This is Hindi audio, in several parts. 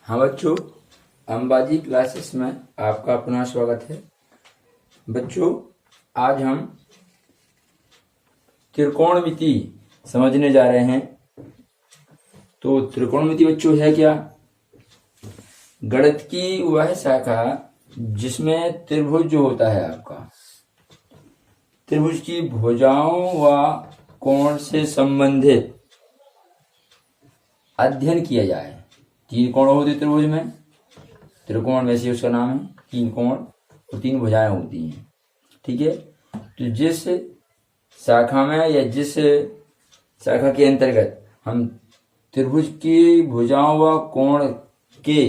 हाँ बच्चों, अंबाजी क्लासेस में आपका अपना स्वागत है। बच्चों, आज हम त्रिकोणमिति समझने जा रहे हैं। तो त्रिकोणमिति बच्चों है क्या? गणित की वह शाखा जिसमें त्रिभुज जो होता है आपका, त्रिभुज की भुजाओं व कोण से संबंधित अध्ययन किया जाए। 3 कोण होते त्रिभुज में, त्रिकोण में से उसका नाम है 3 कोण और 3 भुजाएं होती हैं। ठीक है, तो जिस शाखा में या जिस शाखा के अंतर्गत हम त्रिभुज की भुजाओं व कोण के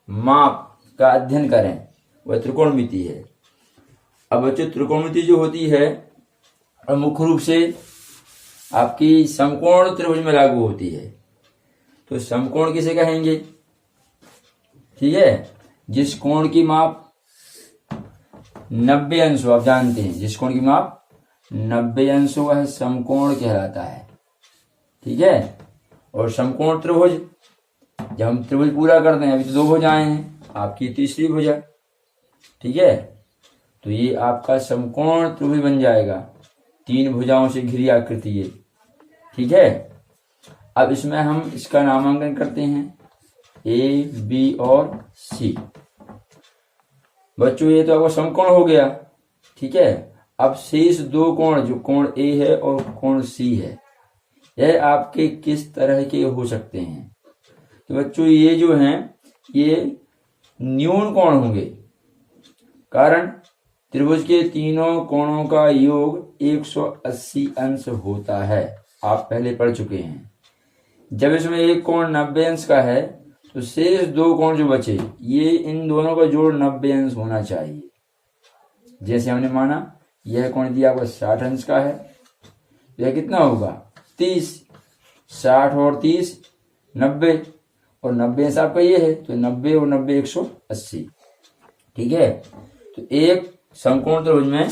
माप का अध्ययन करें वह त्रिकोणमिति है। अब बच्चों, त्रिकोणमिति जो होती है मुख्य रूप से आपकी समकोण त्रिभुज में लागू होती है। तो समकोण किसे कहेंगे? ठीक है, जिस कोण की माप 90 अंश, आप जानते हैं जिस कोण की माप 90 अंश वह समकोण कहलाता है। ठीक है, और समकोण त्रिभुज, जब हम त्रिभुज पूरा करते हैं, अभी तो 2 भुजाएं हैं, आपकी तीसरी भुजा। ठीक है, तो ये आपका समकोण त्रिभुज बन जाएगा, 3 भुजाओं से घिरी आकृति है। ठीक है, अब इसमें हम इसका नामांकन करते हैं ए, बी और सी। बच्चों, ये तो आपका समकोण हो गया। ठीक है, अब शेष 2 कोण, जो कोण ए है और कोण सी है, यह आपके किस तरह के हो सकते हैं? तो बच्चों, ये जो हैं ये न्यून कोण होंगे, कारण त्रिभुज के तीनों कोणों का योग 180 अंश होता है। आप पहले पढ़ चुके हैं। जब इसमें एक कोण 90 अंश का है तो शेष 2 कोण जो बचे, ये इन दोनों का जोड़ 90 अंश होना चाहिए। जैसे हमने माना यह कोण दिया आपका 60 अंश का है, यह कितना होगा 30, 60 और 30 90, और 90 अंश आपका ये है, तो 90 और 90 180। ठीक है, तो एक समकोण त्रिभुज में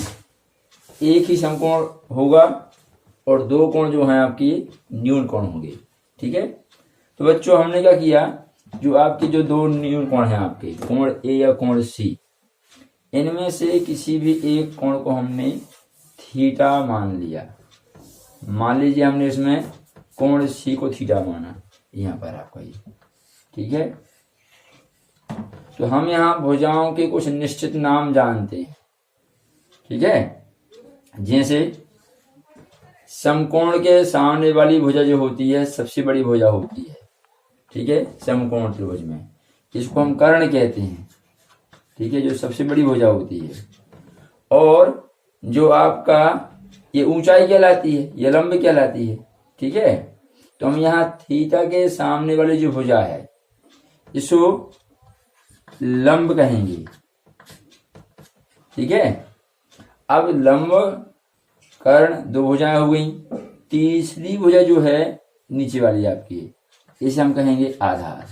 एक ही समकोण होगा और 2 कोण जो हैं आपकी न्यून कोण होंगे। ठीक है, तो बच्चों हमने क्या किया, जो आपके जो 2 न्यून कोण हैं आपके, कोण ए या कोण सी, इनमें से किसी भी एक कोण को हमने थीटा मान लिया। मान लीजिए हमने इसमें कोण सी को थीटा माना, यहाँ पर आपका ये। ठीक है, तो हम यहाँ भुजाओं के कुछ निश्चित नाम जानते हैं। ठीक है, जैसे समकोण के सामने वाली भुजा जो होती है सबसे बड़ी भुजा होती है। ठीक है, समकोण त्रिभुज में इसको हम कर्ण कहते हैं। ठीक है, जो सबसे बड़ी भुजा होती है, और जो आपका ये ऊंचाई कहलाती है, ये लंब कहलाती है। ठीक है, तो हम यहाँ थीटा के सामने वाली जो भुजा है इसको लंब कहेंगे। ठीक है, अब लंब कर्ण 2 भुजाएं हो गई, तीसरी भुजा जो है नीचे वाली आपकी, इसे हम कहेंगे आधार।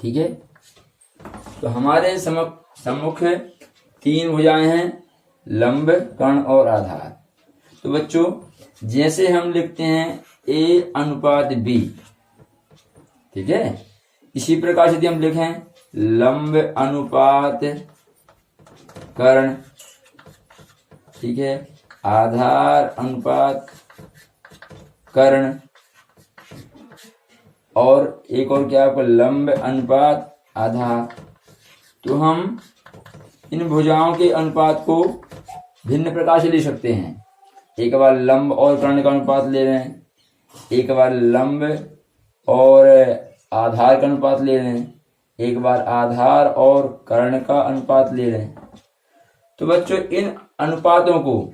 ठीक है, तो हमारे सम्मुख 3 भुजाएं हैं, लंब, कर्ण और आधार। तो बच्चों, जैसे हम लिखते हैं ए अनुपात बी, ठीक है, इसी प्रकार से यदि हम लिखें लंब अनुपात कर्ण, ठीक है, आधार अनुपात कर्ण, और एक और क्या आपको लंब अनुपात आधार, तो हम इन भुजाओं के अनुपात को भिन्न प्रकार से ले सकते हैं। एक बार लंब और कर्ण का अनुपात ले रहे हैं, एक बार लंब और आधार का अनुपात ले रहे हैं, एक बार आधार और कर्ण का अनुपात ले रहे हैं। तो बच्चों, इन अनुपातों को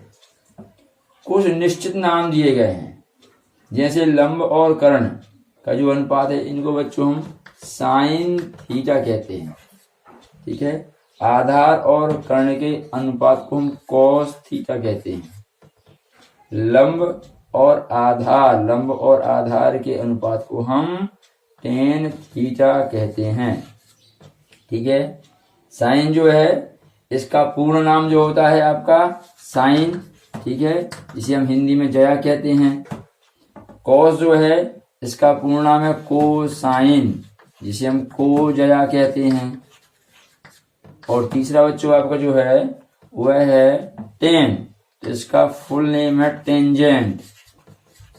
कुछ निश्चित नाम दिए गए हैं। जैसे लंब और कर्ण का जो अनुपात है, इनको बच्चों हम साइन थीटा कहते हैं। ठीक है, आधार और कर्ण के अनुपात को हम कॉस थीटा कहते हैं। लंब और आधार के अनुपात को हम टेन थीटा कहते हैं। ठीक है, साइन जो है इसका पूर्ण नाम जो होता है आपका साइन। ठीक है, इसे हम हिंदी में जया कहते हैं। कॉस जो है इसका पूर्ण नाम है कोसाइन, जिसे हम कोजया कहते हैं। और तीसरा बच्चों आपका जो है वह है टेन, तो इसका फुल नेम है टेंजेंट,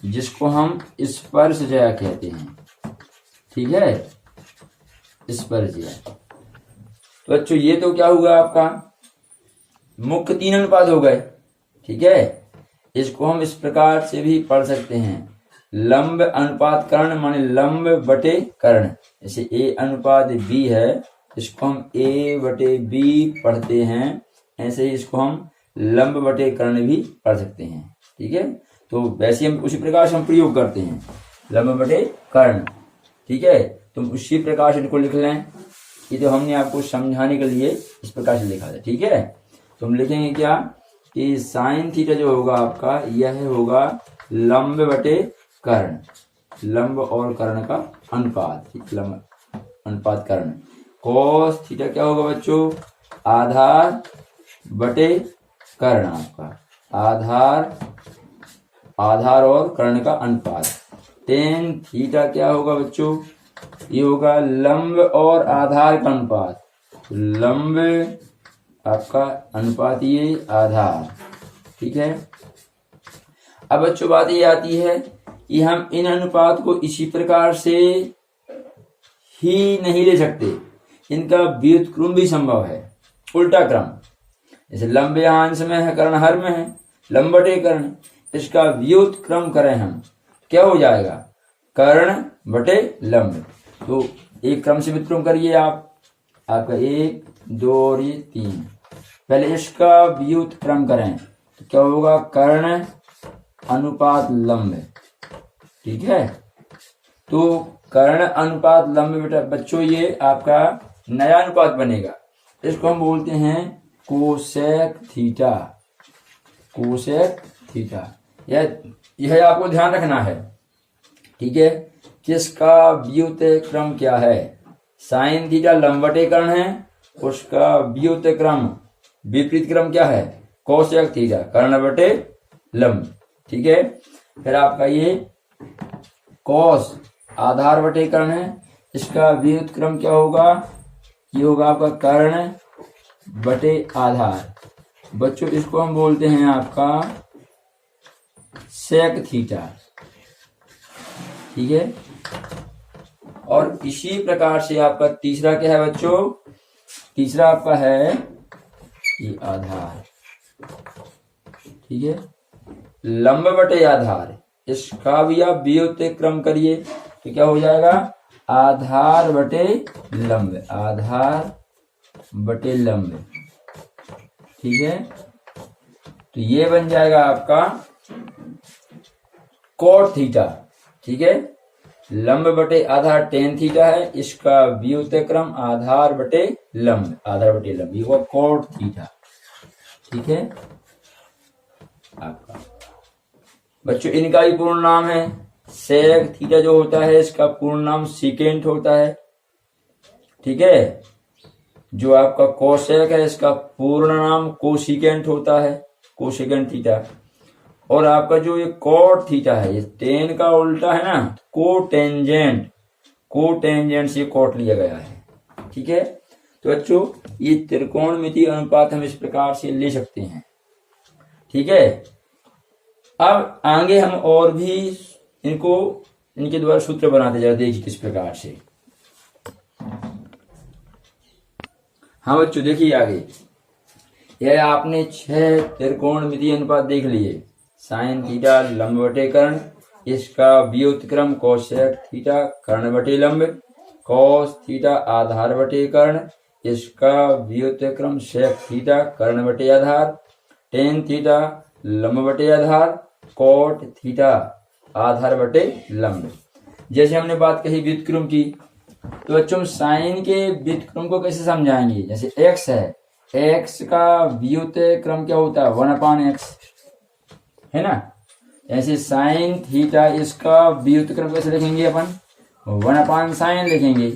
जिसको हम स्पर्शजया कहते हैं। ठीक है, स्पर्शजया। तो बच्चों ये तो क्या हुआ आपका मुख्य 3 अनुपात हो गए। ठीक है, इसको हम इस प्रकार से भी पढ़ सकते हैं, लंब अनुपात कर्ण माने लंब बटे कर्ण। जैसे ए अनुपात बी है, इसको हम ए बटे बी पढ़ते हैं, ऐसे ही इसको हम लंब बटे कर्ण भी पढ़ सकते हैं। ठीक है, तो वैसे हम उसी प्रकार से हम प्रयोग करते हैं, लंब बटे कर्ण। ठीक है, तुम उसी प्रकार से इनको लिख लें। ये तो हमने आपको समझाने के लिए इस प्रकार से लिखा है। ठीक है, तो हम लिखेंगे क्या कि साइन थीटा जो होगा आपका यह होगा लंब बटे कर्ण, लंब और कर्ण का अनुपात, लंब अनुपात कर्ण। कॉस थीटा क्या होगा बच्चों, आधार बटे कर्ण, आपका आधार और कर्ण का अनुपात। टेन थीटा क्या होगा बच्चों, ये होगा लंब और आधार का अनुपात, लंब आपका अनुपात ये आधार। ठीक है, अब बच्चों बात ये आती है कि हम इन अनुपात को इसी प्रकार से ही नहीं ले सकते, इनका व्युत्क्रम भी संभव है, उल्टा क्रम। जैसे लंब यहाँ अंश में है, कर्ण हर में है, लंब बटे कर्ण, इसका व्युत्क्रम करें हम, क्या हो जाएगा कर्ण बटे लंब। तो एक क्रम से व्युत्क्रम करिए आप, आपका 1 2 और ये 3। पहले इसका व्युत्क्रम करें तो क्या होगा कर्ण अनुपात लंब। ठीक है, तो कर्ण अनुपात लंब बेटा बच्चों ये आपका नया अनुपात बनेगा, इसको हम बोलते हैं कोसेक थीटा, कोसेक थीटा। यह आपको ध्यान रखना है। ठीक है, किसका व्युत्क्रम क्या है, साइन थीटा लंब बटे कर्ण है, उसका व्युत्क्रम विपरीत क्रम क्या है कोसेक थीटा कर्ण बटे लंब। ठीक है, फिर आपका ये कॉस आधार बटे कर्ण है, इसका व्युत्क्रम क्या होगा, ये होगा आपका कर्ण बटे आधार। बच्चों इसको हम बोलते हैं आपका सेक थीटा। ठीक है, और इसी प्रकार से आपका तीसरा क्या है बच्चों, तीसरा आपका है ये आधार। ठीक है, लंब बटे आधार, इसका भी आप व्युत्क्रम करिए तो क्या हो जाएगा आधार बटे लंब, आधार बटे लंब। ठीक है, तो ये बन जाएगा आपका कोट थीटा। ठीक है, लंब बटे आधार टेन थीटा है, इसका व्युत्क्रम आधार बटे लंब, आधार बटे लंब, ये हुआ कोट थीटा। ठीक है, आपका बच्चों इनका ही पूर्ण नाम है सेक थीटा जो होता है, इसका पूर्ण नाम सीकेंट होता है। ठीक है, जो आपका कोसेक है इसका पूर्ण नाम कोसिकेंट होता है, कोसिकेंट थीटा। और आपका जो ये कोट थीटा है, ये टेन का उल्टा है ना, कोटेंजेंट, कोटेंजेंट से कोट लिया गया है। ठीक है, तो बच्चों ये त्रिकोणमितीय अनुपात हम इस प्रकार से ले सकते हैं। ठीक है, अब आगे हम और भी इनको इनके द्वारा सूत्र बनाते जाए, देखिए किस प्रकार से। हाँ बच्चों देखिए आगे, यह आपने 6 त्रिकोणमितीय अनुपात देख लिए, साइन थीटा लंब बटे कर्ण, इसका व्युत्क्रम कोसेक थीटा कर्ण बटे लंब, कॉस थीटा आधार बटे कर्ण, इसका व्युत्क्रम सेक थीटा कर्ण बटे आधार, टेन थीटा लंब बटे आधार, कोट थीटा आधार बटे लंब। जैसे हमने बात कही व्युत्क्रम की, तो बच्चों साइन के व्युत्क्रम को कैसे समझाएंगे, जैसे x है, x का व्युत्क्रम क्या होता है 1/x, है ना। ऐसे साइन थीटा इसका व्युत्क्रम कैसे लिखेंगे अपन 1/sin लिखेंगे,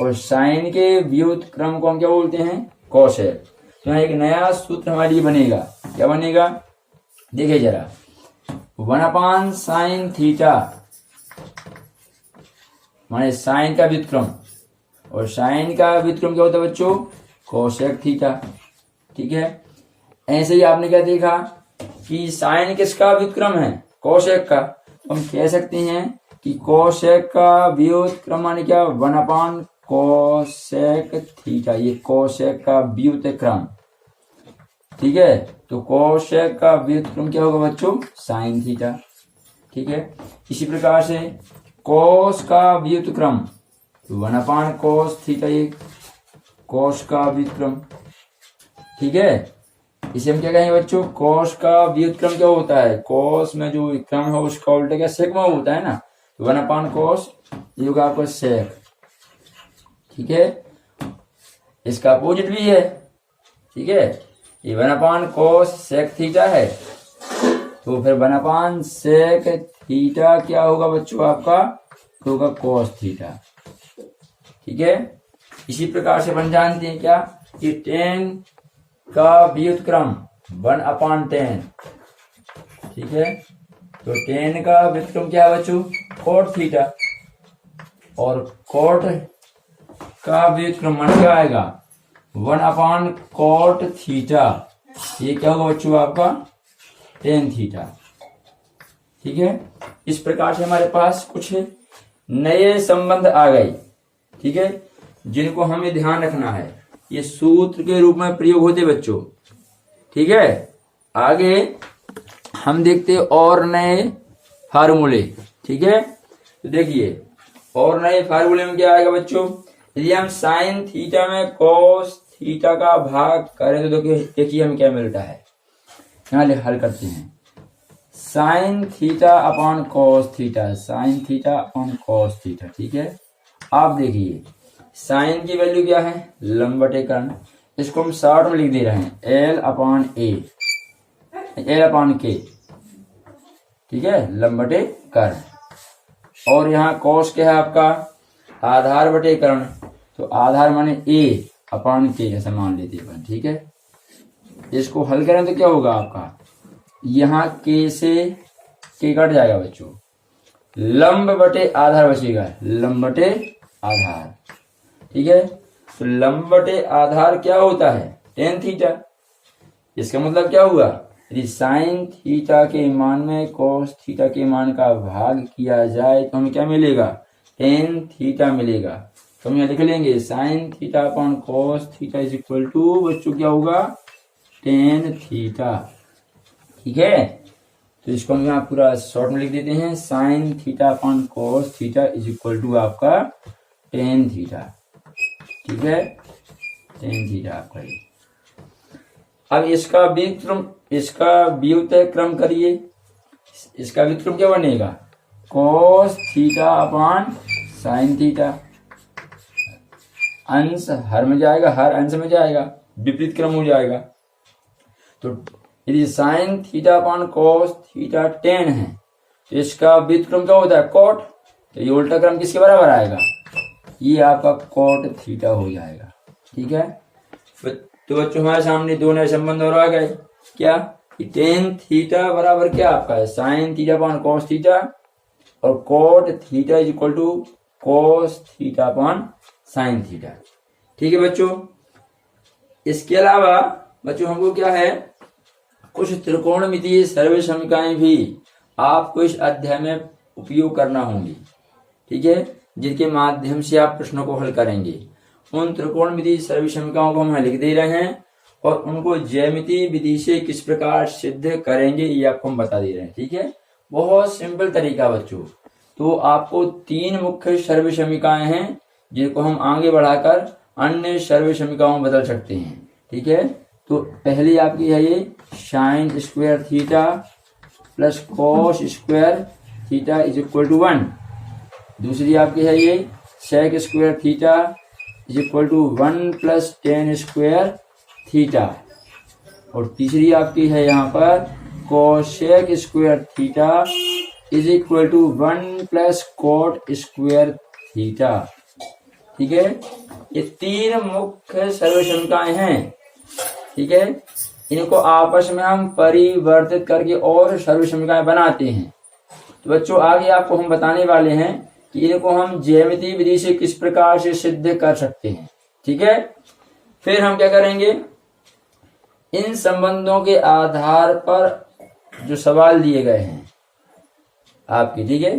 और साइन के व्युत्क्रम को हम क्या बोलते हैं कोसेक। तो यहाँ एक नया सूत्र हमारे लिए बनेगा, क्या बनेगा देखिए जरा, 1/sin थीटा माने साइन का व्युत्क्रम, और साइन का व्युत्क्रम क्या होता है बच्चों, कोसेक थीटा। ठीक है, ऐसे ही आपने क्या देखा कि साइन किसका व्युत्क्रम है, कोसेक का। हम कह सकते हैं कि कोसेक का व्युत्क्रम माने क्या, 1 कोसेक थीटा, ये कोसेक का व्युत्क्रम। ठीक है, तो कोसेक का व्युत्क्रम क्या होगा बच्चों, साइन थीटा। ठीक है, इसी प्रकार से कोस का व्युत्क्रम 1 कोस थीटा, ये कोस का व्युत्क्रम। ठीक है, इसे हम क्या कहेंगे बच्चों, कोस का व्युत्क्रम क्या होता है, कोस में जो क्रम है उसका उल्टा क्या सेक में होता है ना, 1 कोस ये होगा आपका सेक। ठीक है, इसका अपोजिट भी है। ठीक है, ये 1 कोस सेक थीटा है, तो फिर 1 सेक थीटा क्या होगा बच्चों आपका, तो होगा कोस थीटा। ठीक है, इसी प्रकार से अपन जानते हैं क्या कि टेन का व्युत्क्रम 1/10। ठीक है, तो टेन का व्युत्क्रम क्या है बच्चों, कोट थीटा, और कोट का व्युत्क्रम मान क्या आएगा, 1/कोट थीटा, ये क्या होगा बच्चों आपका टेन थीटा। ठीक है, इस प्रकार से हमारे पास कुछ नए संबंध आ गए। ठीक है, जिनको हमें ध्यान रखना है, ये सूत्र के रूप में प्रयोग होते बच्चों। ठीक है, आगे हम देखते और नए फार्मूले। ठीक है, तो देखिए और नए फार्मूले में क्या आएगा बच्चों, यदि हम साइन थीटा में कोस थीटा का भाग करें तो देखिए हमें क्या मिलता है। यहाँ हल करते हैं, sine theta upon cos theta, sign theta upon cos theta. ठीक है, आप देखिए साइन की वैल्यू क्या है, लंब बटे कर्ण, इसको हम शॉर्ट में लिख दे रहे हैं L upon A, L upon K। ठीक है, लंब बटे कर्ण, और यहाँ कोस क्या है आपका, आधार बटे कर्ण, तो आधार माने A अपॉन K ऐसा मान लेते हैं। ठीक है, इसको हल करें तो क्या होगा आपका, यहाँ K से K कट जाएगा बच्चों, लंब बटे आधार बचेगा, लंब बटे आधार। ठीक है, तो लंब बटे आधार क्या होता है, टेन थीटा। इसका मतलब क्या हुआ, यदि साइन थीटा के मान में कोस थीटा के मान का भाग किया जाए तो हमें क्या मिलेगा, टेन थीटा मिलेगा। तो हम यहाँ लिख लेंगे sine theta upon cos theta is equal to बच्चों क्या होगा, टेन थीटा। ठीक है, तो इसको हम यहाँ पूरा शॉर्ट में लिख देते हैं, sine theta upon cos theta is equal to आपका टेन थीटा। ठीक है, टेन थीटा आपका ये। अब इसका व्युत्क्रम, इसका व्युत्क्रम करिए, इसका व्युत्क्रम क्या बनेगा, कोस थीटा अपॉन साइन थीटा, अंश हर में जाएगा, हर अंश में जाएगा, विपरीत क्रम हो जाएगा। तो यदि sign theta upon cos theta tan है तो इसका व्युत्क्रम क्या होता है, कोट, तो ये उल्टा क्रम किसके बराबर आएगा, ये आपका कोट थीटा हो जाएगा। ठीक है, तो बच्चों हमारे सामने दो नए संबंध और आ गए, क्या कि टेन थीटा बराबर क्या आपका है, sine theta upon cos theta, और cot theta is equal to cos theta upon sine theta. ठीक है बच्चों, इसके अलावा बच्चों हमको क्या है, कुछ त्रिकोणमितीय सर्व समीकरण भी आपको इस अध्याय में उपयोग करना होंगी। ठीक है, जिनके माध्यम से आप प्रश्नों को हल करेंगे। उन त्रिकोणमितीय सर्व समीकरणों को हम लिख दे रहे हैं और उनको ज्यामितीय विधि से किस प्रकार सिद्ध करेंगे ये आपको हम बता दे रहे हैं। ठीक है, बहुत सिंपल तरीका बच्चों। तो आपको तीन मुख्य सर्व समीकरण हैं जिनको हम आगे बढ़ाकर अन्य सर्व समीकरणों में बदल सकते हैं। ठीक है, तो पहली आपकी है ये sine square theta plus cos square theta is equal to 1। दूसरी आपकी है ये sec square theta is equal to 1 plus tan square theta. और तीसरी आपकी है यहाँ पर cosec square theta is equal to 1 plus cot square theta. ठीक है, ये तीन मुख्य सर्व समीकरण हैं। ठीक है, इनको आपस में हम परिवर्तित करके और सर्व समीकरण बनाते हैं। तो बच्चों आगे आपको हम बताने वाले हैं कि इनको हम ज्यामितीय विधि से किस प्रकार से सिद्ध कर सकते हैं। ठीक है, फिर हम क्या करेंगे, इन संबंधों के आधार पर जो सवाल दिए गए हैं आपके, ठीक है,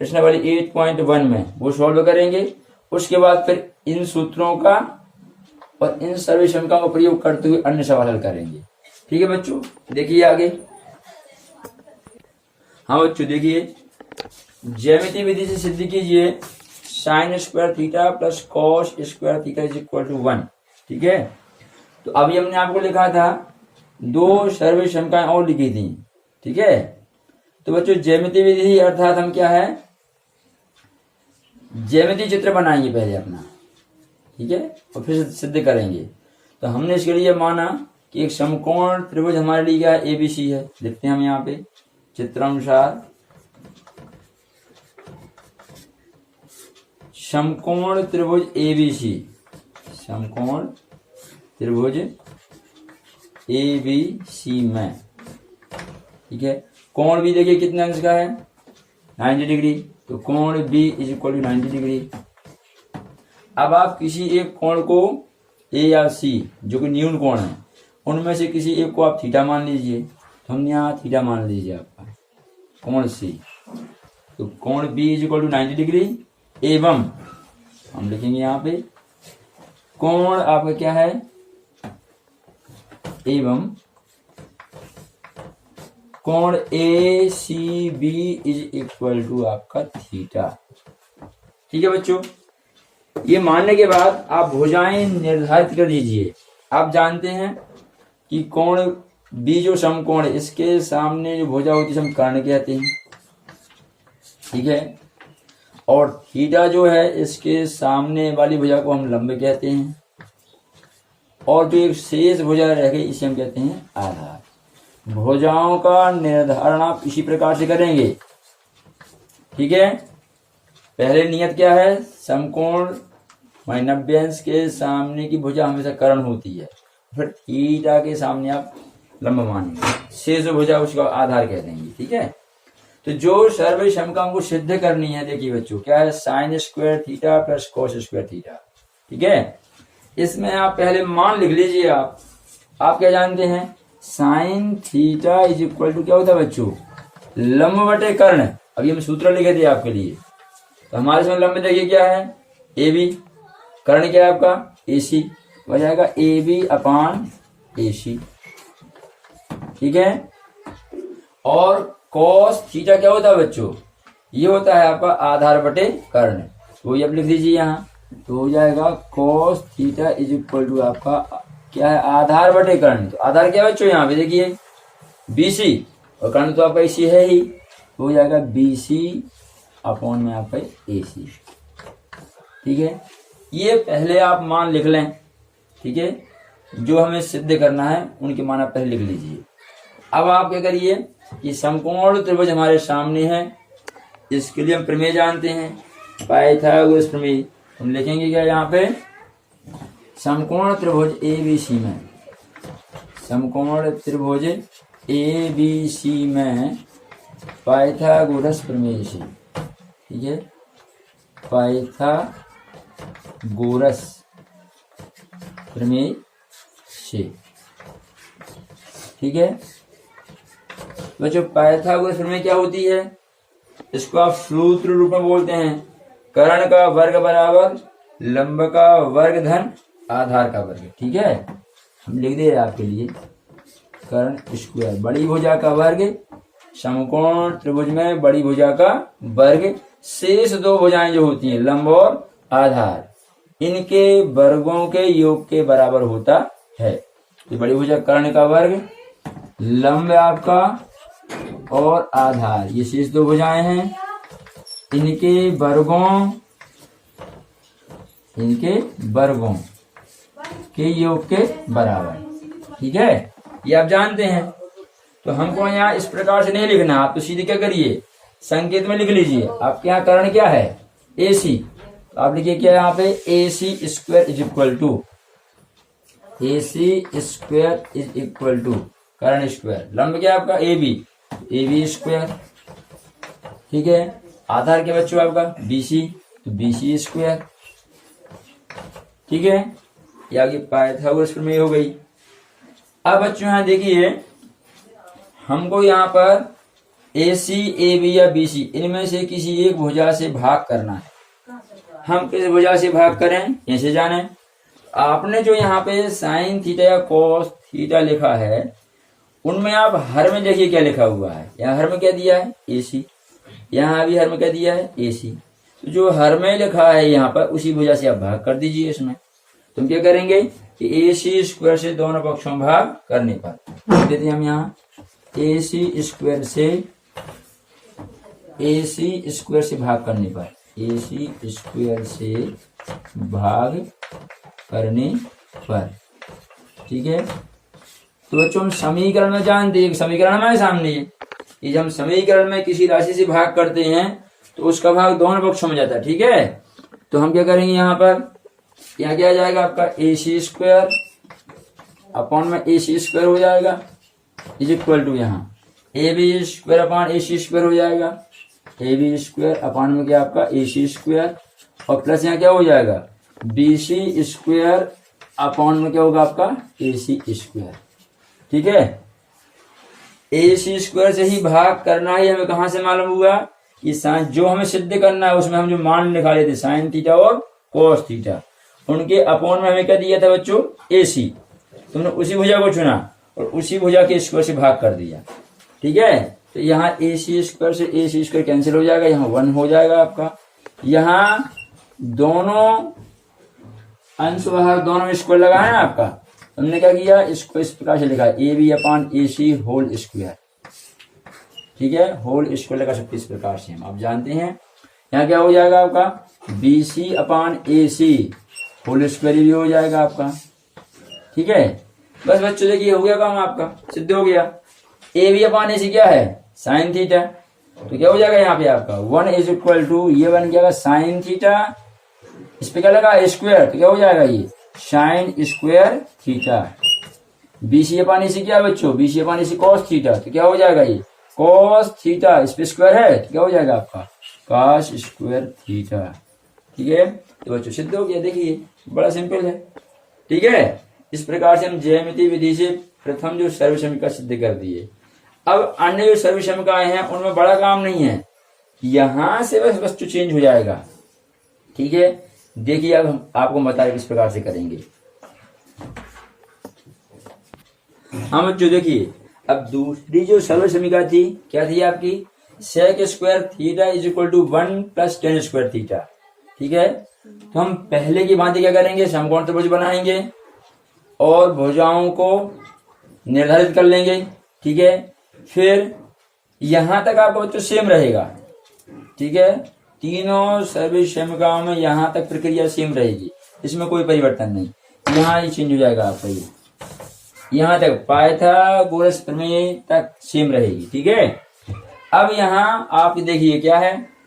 प्रश्नावली 8.1 में वो सॉल्व करेंगे। उसके बाद फिर इन सूत्रों का और इन सभी शंकाओं का प्रयोग करते हुए अन्य सवाल हल करेंगे। ठीक है बच्चों, देखिए आगे। हाँ बच्चों देखिए, ज्यामितीय विधि से सिद्ध कीजिए sine square theta plus cos square theta is equal to 1। ठीक है, तो अभी हमने आपको लिखा था 2 सर्व शंकाएं और लिखी थी। ठीक है, तो बच्चों ज्यामितीय विधि अर्थात हम क्या है, ज्यामितीय चित्र बनाएंगे पहले अपना, ठीक है, और फिर सिद्ध करेंगे। तो हमने इसके लिए माना कि एक समकोण त्रिभुज हमारे लिए क्या है, एबीसी है। लिखते हैं हम यहाँ पे चित्रानुसार समकोण त्रिभुज एबीसी, समकोण त्रिभुज एबीसी में, ठीक है, कोण भी देखिए कितने अंश का है, 90 डिग्री, तो कोण B is equal to 90 degree. अब आप किसी एक कोण को ए या सी जो कि न्यून कोण है, उनमें से किसी एक को आप थीटा मान लीजिए। तो हम यहाँ थीटा मान लीजिए आपका कोण सी, तो कोण B is equal to 90 degree एवं हम लिखेंगे यहाँ पे कोण आपका क्या है, एवं कोण A C B is equal to आपका थीटा। ठीक है बच्चों, ये मानने के बाद आप भुजाएं निर्धारित कर दीजिए। आप जानते हैं कि कोण बी जो समकोण है, इसके सामने जो भुजा होती है हम कर्ण कहते हैं। ठीक है, और थीटा जो है इसके सामने वाली भुजा को हम लंब कहते हैं, और जो एक शेष भुजा रह गई इसे हम कहते हैं आधार। भुजाओं का निर्धारण आप इसी प्रकार से करेंगे। ठीक है, पहले नियत क्या है, समकोण 90 अंश के सामने की भुजा हमेशा कर्ण होती है, फिर थीटा के सामने आप लंब मानेंगे, शेष भुजा उसका आधार कह देंगे। ठीक है, तो जो सर्व शंकाओं को सिद्ध करनी है, देखिए बच्चों क्या है, sign square theta plus cos square theta. ठीक है, इसमें आप पहले मान लिख लीजिए। आप क्या जानते हैं, sine theta is equal to क्या होता है बच्चों, लंब बटे कर्ण। अभी हम सूत्र लिखे थे आपके लिए, तो हमारे इसमें लंब देखिए क्या है, ए बी, कर्ण क्या है आपका ए सी, हो जाएगा ए बी अपान ए सी। ठीक है, और कॉस थीटा क्या होता है बच्चों, ये होता है आपका आधार बटे कर्ण। तो ये आप लिख दीजिए यहाँ, तो हो जाएगा cos theta is equal to आपका क्या है, आधार बटे कर्ण। तो आधार क्या है बच्चों, यहाँ पे देखिए बीसी, और कर्ण तो आपका एसी है ही, तो हो जाएगा बीसी अपॉन में आपका एसी। ठीक है, ये पहले आप मान लिख लें। ठीक है, जो हमें सिद्ध करना है उनके मान आप पहले लिख लीजिए। अब आप क्या करिए कि समकोण त्रिभुज हमारे सामने है, इसके लिए हम प्रमेय जानते हैं, पाइथागोरस प्रमेय। हम लिखेंगे क्या यहाँ पे, समकोण त्रिभुज एबीसी में, समकोण त्रिभुज एबीसी में पाइथागोरस प्रमेय से। ठीक है, पाइथागोरस प्रमेय से। ठीक है बच्चों, पाइथागोरस प्रमेय क्या होती है, इसको आप सूत्र रूप में बोलते हैं, कर्ण का वर्ग बराबर लंब का वर्ग धन आधार का वर्ग। ठीक है, हम लिख दे आपके लिए कर्ण स्क्वायर, बड़ी भुजा का वर्ग, समकोण त्रिभुज में बड़ी भुजा का वर्ग, शेष 2 भुजाएं जो होती हैं लंब और आधार, इनके वर्गों के योग के बराबर होता है। ये बड़ी भुजा कर्ण का वर्ग, लंब आपका और आधार, ये शेष 2 भुजाएं हैं, इनके वर्गों के योग के बराबर। ठीक है, ये आप जानते हैं। तो हमको यहाँ इस प्रकार से नहीं लिखना, आप तो सीधे क्या करिए, संकेत में लिख लीजिए। आपके यहाँ कर्ण क्या है, ए सी, तो आप लिखिए क्या यहाँ पे, A C square is equal to, A C square is equal to कर्ण स्क्वायर, लंब क्या आपका ए बी स्क्वायर। ठीक है, आधार क्या बच्चों आपका BC, तो BC स्क्वायर। ठीक है, ये आगे पाइथागोरस प्रमेय हो गई। अब बच्चों यहाँ देखिए, हमको यहाँ पर AC, AB या BC इनमें से किसी एक भुजा से भाग करना है। हम किस भुजा से भाग करें कैसे जाने? आपने जो यहाँ पे साइन थीटा या कॉस थीटा लिखा है, उनमें आप हर में देखिए क्या लिखा हुआ है। यहाँ हर में क्या दिया है? AC। यहाँ भी हर में क्या दिया है? AC। तो जो हर में लिखा है यहाँ पर, उसी भुजा से आप भाग कर दीजिए। इसमें तुम क्या करेंगे कि AC स्क्वायर से दोनों पक्षों में भाग करने पर देते हैं हम यहाँ AC स्क्वायर से भाग करने पर, AC स्क्वायर से भाग करने पर। ठीक है, तो बच्चों हम समीकरण में जानते हैं, समीकरण हमारे सामने है। ये जब हम समीकरण में किसी राशि से भाग करते हैं तो उसका भाग दोनों पक्षों में जाता है। ठीक है, तो हम क्या करेंगे यहाँ पर, यहाँ क्या आ जाएगा आपका AC स्क्वायर अपॉन में AC स्क्वायर हो जाएगा इज इक्वल टू यहाँ AB square upon AC square हो जाएगा, AB स्क्वायर अपॉन में क्या आपका AC स्क्वायर, और प्लस यहाँ क्या हो जाएगा BC स्क्वायर अपॉन में क्या होगा आपका AC स्क्वायर। ठीक है, AC स्क्वायर से ही भाग करना है। हमें कहां से मालूम हुआ कि साइन जो हमें सिद्ध करना है उसमें हम जो मान निकाले थे साइन थीटा और कॉस थीटा, उनके अपॉन में हमें क्या दिया था बच्चों AC। तुमने उसी भुजा को चुना और उसी भुजा के स्क्वायर से भाग कर दिया। ठीक है, तो यहाँ AC स्क्वायर से AC स्क्वायर कैंसिल हो जाएगा, यहाँ 1 हो जाएगा आपका। यहाँ दोनों अंश बाहर दोनों स्क्वायर लगा है ना आपका, हमने क्या किया इसको इस प्रकार से लिखा है AB upon AC whole square. ठीक है, होल स्क्वायर लगा सकते इस प्रकार से हम, आप जानते हैं। यहाँ क्या हो जाएगा आपका BC upon AC whole square भी हो जाएगा आपका। ठीक है, बस बच्चों देखिए हो गया काम आपका, सिद्ध हो गया। AB अपॉन AC क्या है साइन थीटा, तो क्या हो जाएगा यहाँ पे आपका 1 इज इक्वल टू ये बन जाएगा साइन थीटा, इस पे क्या लगा स्क्वायर, तो क्या हो जाएगा ये sine square theta. BC upon AC क्या बच्चों BC upon AC cos theta, तो क्या हो जाएगा ये कॉस थीटा, इस पे स्क्वायर है तो क्या हो जाएगा आपका कॉस स्क्वायर थीटा। ठीक है, तो बच्चों सिद्ध हो गया। देखिए बड़ा सिंपल है। ठीक है, इस प्रकार से हम ज्यामिति विधि से प्रथम जो सर्वसमीका सिद्ध कर दिए। अब अन्य जो सर्वसमीकाएं हैं उनमें बड़ा काम नहीं है, यहां से बस वस्तु चेंज हो जाएगा। ठीक है, देखिए अब हम आपको बताएं किस प्रकार से करेंगे। हम बच्चों देखिए, अब दूसरी जो सर्वसमीका थी क्या थी आपकी sec square theta is equal to 1 plus tan square theta. ठीक है, तो हम पहले की भांति क्या करेंगे, समकोण त्रिभुज बनाएंगे और भुजाओं को निर्धारित कर लेंगे। ठीक है, फिर यहां तक आपका बच्चों सेम रहेगा। ठीक है, तीनों सर्वसमीकाओं में यहां तक प्रक्रिया सेम रहेगी, इसमें कोई परिवर्तन नहीं। यहाँ ही चेंज हो जाएगा आपका, ये यहां तक पाइथागोरस प्रमेय तक सेम रहेगी। ठीक है, अब यहाँ आप देखिए क्या है,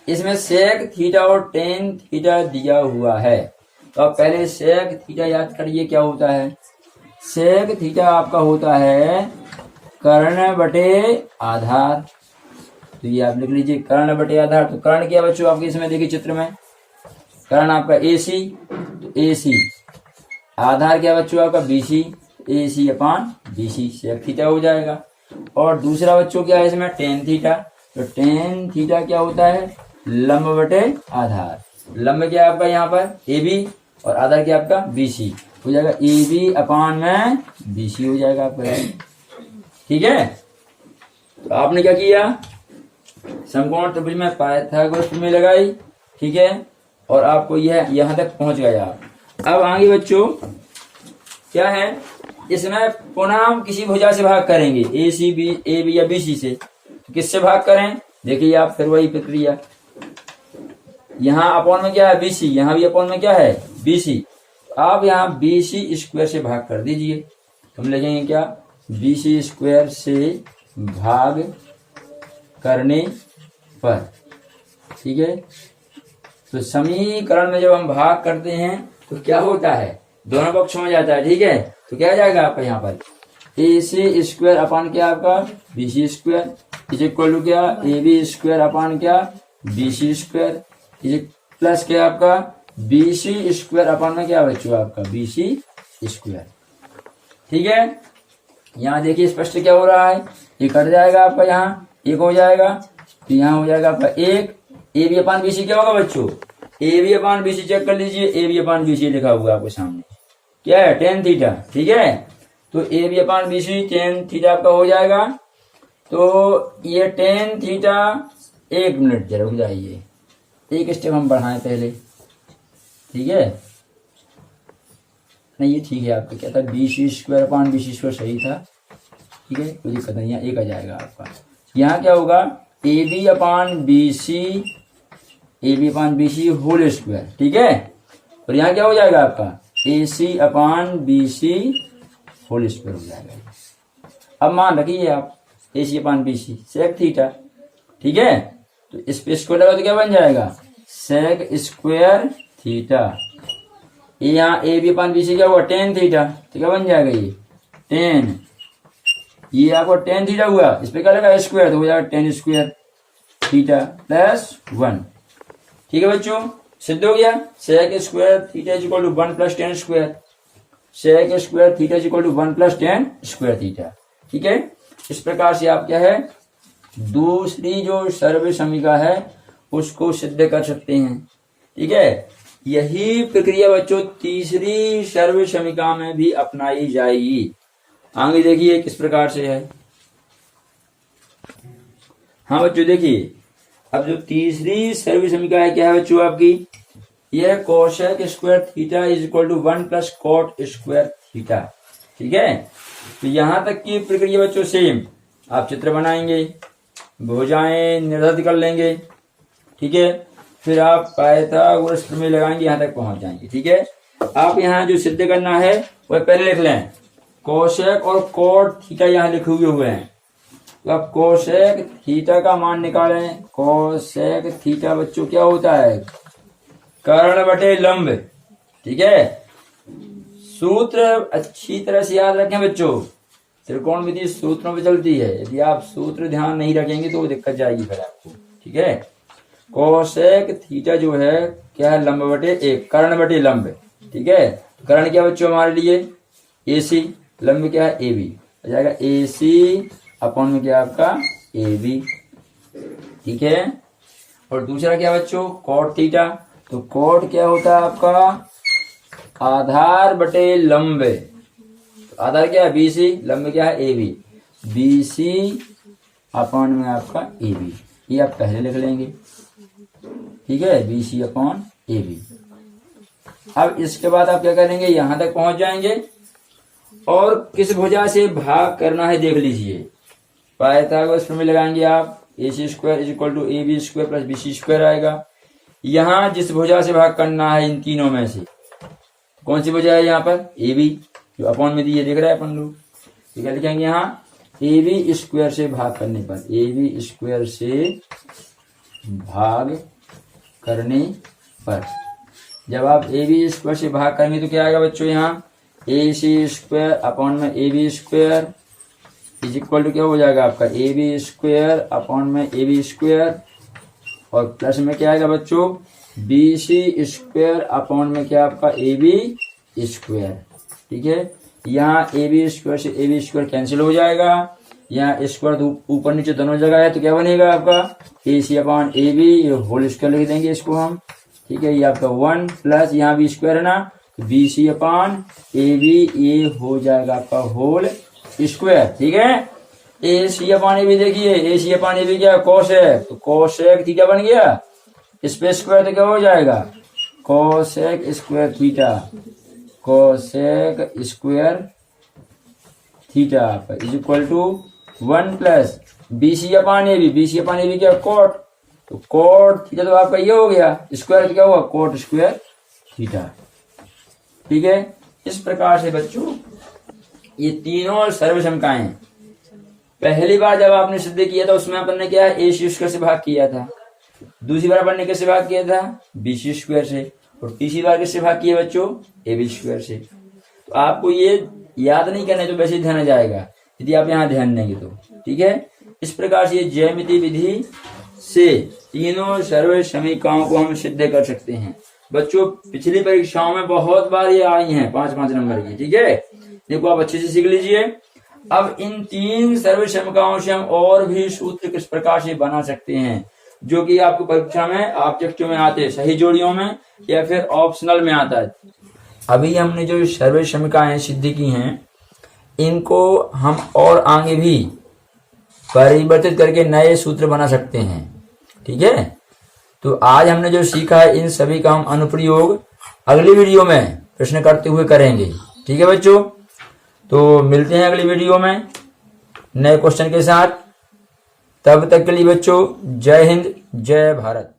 इसमें सेक थीटा और टेन थीटा दिया हुआ है। तो आप पहले सेक थीटा याद करिए क्या होता है। सेक थीटा आपका होता है कर्ण बटे आधार, तो ये आप लिख लीजिए कर्ण बटे आधार। तो कर्ण क्या बच्चों आपके इसमें देखिए चित्र में, कर्ण आपका AC, तो AC आधार क्या बच्चों आपका BC, AC upon BC sec theta हो जाएगा। और दूसरा बच्चों क्या है इसमें टेन थीटा, तो टेन थीटा क्या होता है लंब बटे आधार। लंब क्या आपका यहाँ पर AB और आधार क्या आपका BC हो जाएगा, AB अपॉन में BC हो जाएगा आपका। ठीक है, तो आपने क्या किया समकोण त्रिभुज में पाइथागोरस प्रमेय लगाई। ठीक है, और आपको यह यहां तक पहुंच गया। अब आगे बच्चों क्या है, इसमें पुनः हम किसी भुजा से भाग करेंगे AC AB या BC से। तो किससे भाग करें देखिए आप, फिर वही प्रक्रिया। यहाँ अपॉन में क्या है BC, यहाँ भी अपॉन में क्या है BC। आप यहाँ BC स्क्वायर से भाग कर दीजिए। हम लिखेंगे क्या BC स्क्वायर से भाग करने पर। ठीक है, तो समीकरण में जब हम भाग करते हैं तो क्या होता है दोनों पक्षों में जाता है। ठीक है, तो क्या जाएगा आपका यहाँ पर AC स्क्वायर अपॉन क्या आपका BC square, is equal to क्या, ए बी स्क्वायर अपान क्या, B C square, is plus क्या आपका बी सी स्क्वायर अपान में क्या बच्चों आपका बी सी स्क्वायर। ठीक है, यहाँ देखिए स्पष्ट क्या हो रहा है, ये कट जाएगा आपका, यहाँ एक हो जाएगा, तो यहाँ हो जाएगा आपका एक, ए बी अपान बी सी क्या होगा बच्चों, A B upon B C check कर लीजिए, ए बी अपान बी सी लिखा हुआ आपके सामने क्या है, टेन थीटा। ठीक है, तो A B upon B C tan theta आपका हो जाएगा। तो ये टेन थीटा, एक मिनट जरा रुक जाइए, एक स्टेप हम बढ़ाएं पहले। ठीक है, नहीं ये ठीक है, आपका क्या था, B C square upon B C square सही था। ठीक है, कोई दिक्कत नहीं, यहाँ एक आ जाएगा आपका। यहाँ क्या होगा, A B upon B C, A B upon B C whole square. ठीक है, और यहाँ क्या हो जाएगा आपका A C upon B C whole square हो जाएगा। अब मान रखिए आप A C upon B C sec theta. ठीक है, तो इस पे स्क्वायर लगा तो क्या बन जाएगा, सेक स्क्वायर थीटा। यहाँ ए बी अपान बी सी क्या हुआ, टेन थीटा, तो क्या बन जाएगा ये टेन, ये आपको टेन थीटा हुआ, इस पे क्या लगा स्क्वायर, तो हो जाएगा tan square theta plus one. ठीक है बच्चों, सिद्ध हो गया, sec square theta is equal to one plus tan square, sec square theta is equal to one plus tan square theta. ठीक है, इस प्रकार से आप क्या है, दूसरी जो सर्व समीका है उसको सिद्ध कर सकते हैं। ठीक है, यही प्रक्रिया बच्चों तीसरी सर्व समीका में भी अपनाई जाएगी। आगे देखिए किस प्रकार से है। हाँ बच्चों देखिए, अब जो तीसरी सर्व समीका है क्या है बच्चों आपकी, यह cosec square theta is equal to one plus cot square theta. ठीक है, तो यहां तक की प्रक्रिया बच्चों सेम, आप चित्र बनाएंगे, भुजाएं निर्धारित कर लेंगे। ठीक है, फिर आप पाइथागोरस प्रमेय लगाएंगे, यहां तक पहुंच जाएंगे। ठीक है, आप यहाँ जो सिद्ध करना है वह पहले लिख लें, कोसेक और कॉट थीटा यहाँ लिखे हुए हैं, तो आप कोसेक थीटा का मान निकालें। कोसेक थीटा बच्चों क्या होता है, कर्ण बटे लंब। ठीक है, सूत्र अच्छी तरह से याद रखें बच्चों, त्रिकोणमिति सूत्रों पे चलती है, यदि आप सूत्र ध्यान नहीं रखेंगे तो दिक्कत जाएगी फिर आपको। ठीक है, कोसेक थीटा जो है क्या है, लंब बटे एक, कर्ण बटे लंब। ठीक है, कर्ण क्या बच्चों हमारे लिए ए सी, लंब क्या है ए बी, हो जाएगा ए सी अपॉन में क्या आपका ए बी। ठीक है, और दूसरा क्या बच्चों कॉट थीटा, तो कॉट क्या होता है आपका आधार बटे लंब, आधार क्या है बी सी, लंब क्या है A B, B C upon में आपका ए बी, ये आप पहले लिख लेंगे। ठीक है, B C upon A B. अब इसके बाद आप क्या करेंगे, यहां तक पहुंच जाएंगे और किस भुजा से भाग करना है देख लीजिए। पाइथागोरस प्रमेय लगाएंगे आप, A C square is equal to A B square plus B C square आएगा। यहाँ जिस भुजा से भाग करना है इन तीनों में से कौन सी भुजा है, यहाँ पर ए बी जो अपॉन में दिए देख रहे हैं अपन लोग, तो क्या लिखेंगे यहाँ ए बी स्क्वायर से भाग करने पर, ए बी स्क्वायर से भाग करने पर जब आप ए बी स्क्वायर से भाग करेंगे तो क्या आएगा बच्चों, यहाँ ए सी स्क्वायर अपॉन में A B square is equal to क्या हो जाएगा आपका ए बी स्क्वायर अपॉन में ए बी स्क्वायर, और प्लस में क्या आएगा बच्चों बी सी स्क्वायर अपॉन में क्या आपका ए बी स्क्वायर। ठीक है, यहाँ ए बी स्क्वायर से ए बी स्क्वायर कैंसिल हो जाएगा, यहाँ स्क्वायर ऊपर नीचे दोनों जगह है, तो क्या बनेगा आपका A C upon A B whole square लिख देंगे इसको हम। ठीक है, ये आपका वन प्लस यहाँ भी स्क्वायर है ना, तो B C upon A B, ये हो जाएगा आपका होल स्क्वायर। ठीक है, ए सी अपॉन ए बी देखिए, A C upon A B क्या कोसेक, तो कोसेक थीटा बन गया, इस पे स्क्वायर तो क्या हो जाएगा cosec square theta, cosec square theta is equal to one plus B C upon A B, B C upon A B क्या कोट, तो कोट थीटा तो आपका ये हो गया, स्क्वायर तो क्या हुआ कोट स्क्वायर थीटा। ठीक है, इस प्रकार से बच्चों ये तीनों सर्वसमकाएं, पहली बार जब आपने सिद्ध किया था उसमें अपन ने क्या है ए सी स्क्वायर से भाग किया था, दूसरी बार अपन ने किससे भाग किया था बी सी स्क्वायर से, और तीसरी बार किससे भाग किया बच्चों ए बी स्क्वायर से। तो आपको ये याद नहीं करना है तो वैसे ही ध्यान आ जाएगा यदि आप यहाँ ध्यान देंगे तो। ठीक है, इस प्रकार से ज्यामिति विधि से तीनों सर्व समीकरणों को हम सिद्ध कर सकते हैं। बच्चों पिछली परीक्षाओं में बहुत बार ये आई हैं 5-5 नंबर की, ठीक है। देखो आप अच्छे से सीख लीजिए। अब इन 3 सर्व समीकरणों से हम और भी सूत्र किस प्रकार से बना सकते हैं, जो कि आपको परीक्षा में ऑब्जेक्टिव में आते हैं, सही जोड़ियों में या फिर ऑप्शनल में आता है। अभी हमने जो सर्व समीकरण सिद्ध की हैं, इनको हम और आगे भी परिवर्तित करके नए सूत्र बना सकते हैं, ठीक है। तो आज हमने जो सीखा है, इन सभी का हम अनुप्रयोग अगली वीडियो में प्रश्न करते हुए करेंगे, ठीक है बच्चों। तो मिलते हैं अगली वीडियो में नए क्वेश्चन के साथ। तब तक के लिए बच्चों जय हिंद, जय भारत।